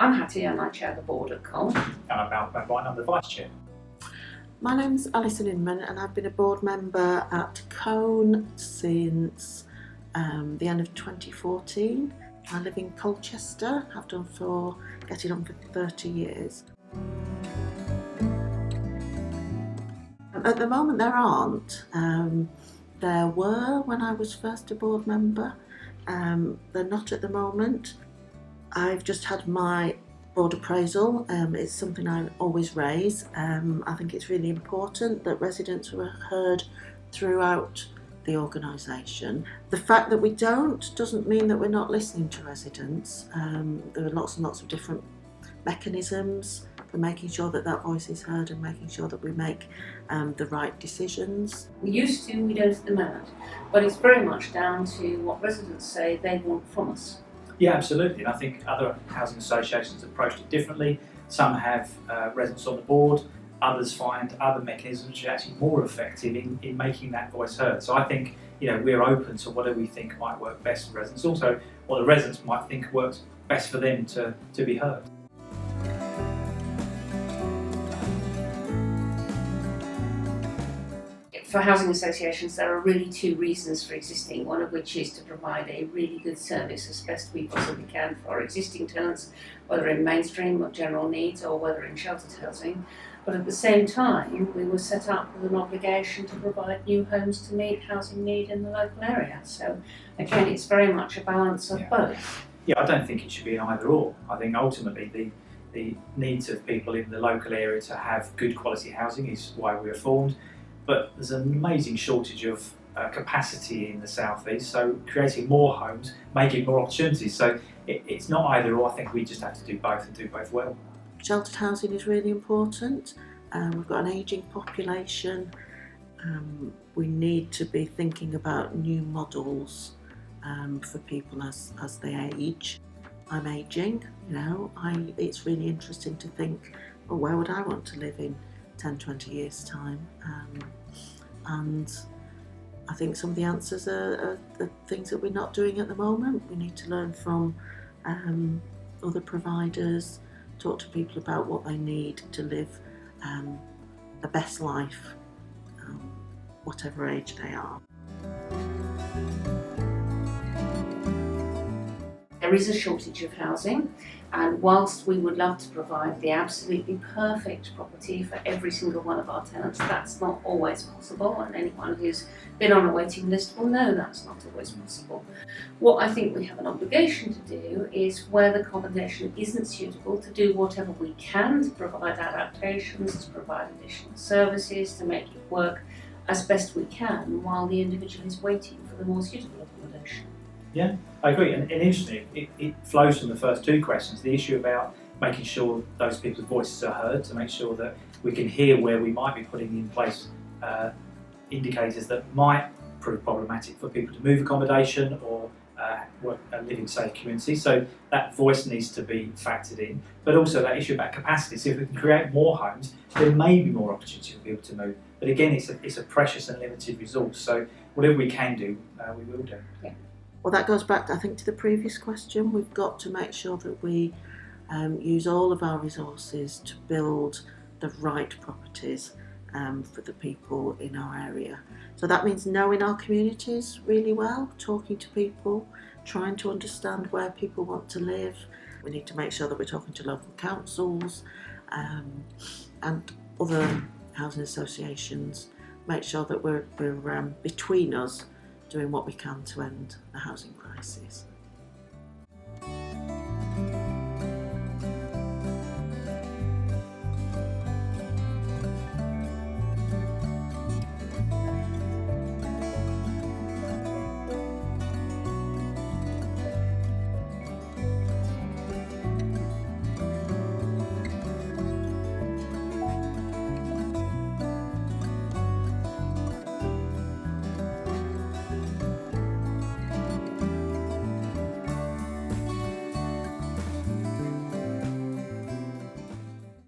I'm Hattie and I chair the board at Colne. And I'm the vice chair. My name's Alison Inman and I've been a board member at Colne since the end of 2014. I live in Colchester, have done for getting on for 30 years. At the moment there aren't. There were when I was first a board member. They're not at the moment. I've just had my board appraisal. It's something I always raise. I think it's really important that residents were heard throughout the organisation. The fact that we don't doesn't mean that we're not listening to residents. There are lots and lots of different mechanisms for making sure that that voice is heard and making sure that we make the right decisions. We used to, we don't at the moment, but it's very much down to what residents say they want from us. Yeah, absolutely. And I think other housing associations approached it differently. Some have residents on the board, others find other mechanisms which are actually more effective in making that voice heard. So I think we're open to whatever we think might work best for residents. Also, what the residents might think works best for them to be heard. For housing associations, there are really two reasons for existing, one of which is to provide a really good service as best we possibly can for our existing tenants, whether in mainstream or general needs or whether in sheltered housing. But at the same time, we were set up with an obligation to provide new homes to meet housing need in the local area. So again, it's very much a balance of both. Yeah, I don't think it should be an either or. I think ultimately the needs of people in the local area to have good quality housing is why we were formed. But there's an amazing shortage of capacity in the southeast, so creating more homes, making more opportunities. So it's not either or. I think we just have to do both and do both well. Sheltered housing is really important. We've got an ageing population. We need to be thinking about new models for people as they age. I'm ageing, it's really interesting to think, well, where would I want to live in 10, 20 years' time? And I think some of the answers are the things that we're not doing at the moment. We need to learn from other providers, talk to people about what they need to live the best life, whatever age they are. There is a shortage of housing, and whilst we would love to provide the absolutely perfect property for every single one of our tenants, that's not always possible, and anyone who's been on a waiting list will know that's not always possible. What I think we have an obligation to do is, where the accommodation isn't suitable, to do whatever we can to provide adaptations, to provide additional services, to make it work as best we can while the individual is waiting for the more suitable accommodation. Yeah, I agree. And interestingly, it flows from the first two questions, the issue about making sure those people's voices are heard, to make sure that we can hear where we might be putting in place indicators that might prove problematic for people to move accommodation or live in safe communities. So that voice needs to be factored in. But also that issue about capacity. So if we can create more homes, there may be more opportunity for people to move. But again, it's a precious and limited resource. So whatever we can do, we will do. Yeah. Well, that goes back, I think, to the previous question. We've got to make sure that we use all of our resources to build the right properties for the people in our area. So that means knowing our communities really well, talking to people, trying to understand where people want to live. We need to make sure that we're talking to local councils and other housing associations, make sure that we're between us doing what we can to end the housing crisis.